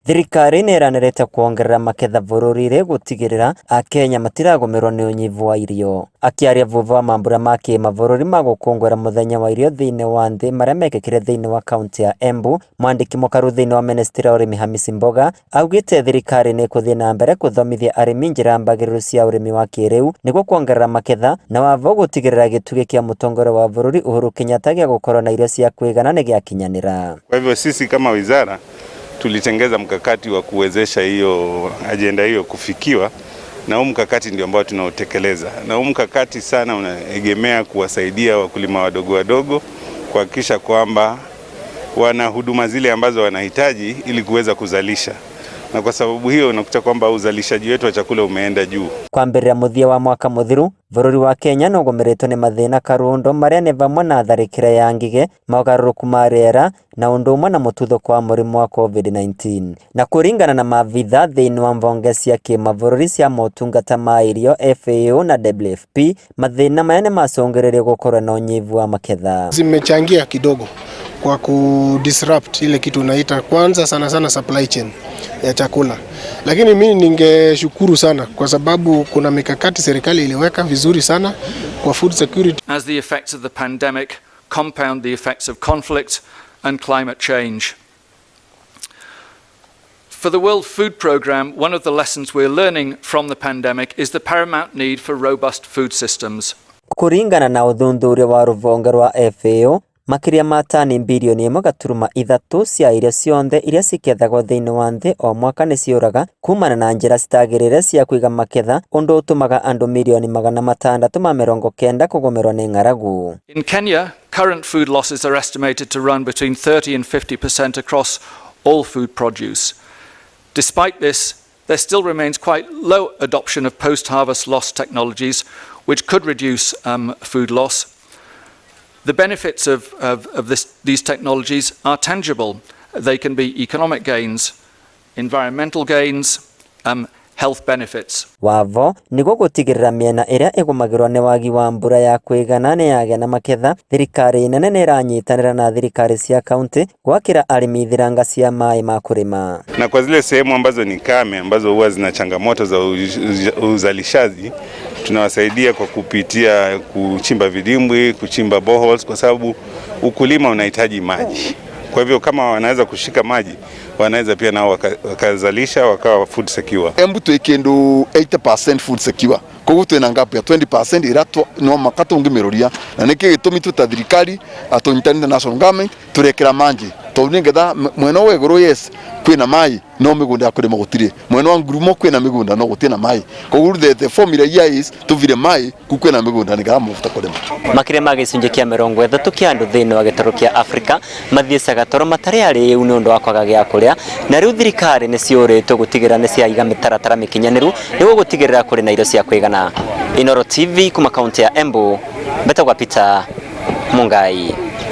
Thirikari niranirete kuongerera maketha bũrũri-inĩ gũtigĩrĩra Akenya matiragomerwo nĩ ũnyivu wa irio. Akiaria vuva wa mambura ma kĩmabũrũri ma gũkũngũĩra mũthenya wa irio thĩinĩ wa thĩ marĩa mekĩkire thĩinĩ wa kaunti ya Embu, mwandĩki mũkaru thĩinĩ wa ministry ya ũrĩmi Hamisi Mboga augĩte thirikari nĩ ĩkũthiĩ na mbere gũthomithia arĩmi njĩra mbagĩrĩru cia ũrĩmi wa kĩrĩu nĩguo kuongerera maketha na wavo gũtigĩrĩra gĩtugĩ kĩa mũtongoria wa bũrũri Uhuru Kenyatta gĩa gũkorwo na irio cia kũigana nĩ gĩakinyanĩra. Kwa hivyo sisi kama wizara tulitengeza mkakati wa kuwezesha hiyo ajenda hiyo kufikiwa, na huu mkakati ndio ambao tunaotekeleza. Na huu mkakati sana unaegemea kuwasaidia wakulima wadogo kuhakikisha kwamba wana huduma zile ambazo wanahitaji ili kuweza kuzalisha. Na kwa sababu hiyo unakuta kwamba uzalishaji wetu wa chakula umeenda juu. Kwambĩrĩria mũthia wa mwaka mũthiru, bũrũri wa Kenya no ũgũmĩrĩtwo nĩ mathĩna karũndo marĩa nĩ vamwe na tharĩkĩra ya ngigĩ, mogarũrũku ma rĩera na ũndũ ũmwe na mũtuthũko wa mũrimũ wa COVID-19. Na kũringana na maabitha thĩinĩ wa mbunge cia kĩmabũrũri cia motungata ma irio FAO na WFP, mathĩna maya nĩ macũngĩrĩirie gũkorwo na ũnyivu wa maketha. Zimechangia kidogo kwa kudisrupt ile kitu naita kwanza sana supply chain ya chakula. Lakini mimi ningeshukuru sana kwa sababu kuna mikakati serikali iliweka vizuri sana kwa food security. As the effects of the pandemic compound the effects of conflict and climate change. For the World Food Programme, one of the lessons we're learning from the pandemic is the paramount need for robust food systems. Kũringana na ũthuthuria wa rũvonge rwa FAO, makĩria ma tani bilioni 1.3 cia irio ciothe iria cikethagwo thĩinĩ wa thĩ o mwaka nĩ ciũraga kumana na njĩra citagĩrĩire cia kũiga maketha, ũndũ ũtũmaga andũ milioni 690 kũgũmĩrwo nĩ ng'aragu. In Kenya, current food losses are estimated to run between 30 and 50% across all food produce. Despite this, there still remains quite low adoption of post-harvest loss technologies, which could reduce food loss. The benefits of these technologies are tangible. They can be economic gains, environmental gains, health benefits. Wavo nĩguo gũtigĩrĩra mĩena ĩrĩa ĩgũmagĩrwo nĩ wagi wa mbura ya kũigana nĩ yagĩa na maketha, thirikari nene nĩ ĩranyitanĩra na thirikari cia kaunti gwakĩra arĩmi thiranga cia maĩ ma kũrĩma. Na kwa zile sehemu ambazo ni kame, ambazo huwa zina changamoto za uzalishaji, tunawasaidia kwa kupitia kuchimba vidimbwi, kuchimba boreholes, kwa sababu ukulima unahitaji maji. Kwa hivyo kama wanaweza kushika maji, wanaweza pia nao wakazalisha wakawa food secure. Embu twikendo 80% food secure. Koguo twina ngapu ya 20% ira no makatungimeroria na niki gitumi tutathirikari atonyitani national government turekera mangi tondu ngetha mwena wa iguru yes kwina mai no migunda kurima gutire mwena wa ngurumo kwina migunda no gutina mai koguo the formula is tuvire mai kukwina migunda niga mufuta kurima makire ma gicunje kia 30 kia andu thiini wa gitoro kia Afrika mathiicaga toro matari ari yu ni undu wa kwaga gia kuria na riu thirikari ni ciuritwo gutigira ni cia iga mitaratara mikinyaniru niguo gutigirira kuri na irio cia kuigana. Inoro TV kuma kaunti ya Embu, Betagwa Peter Mungai.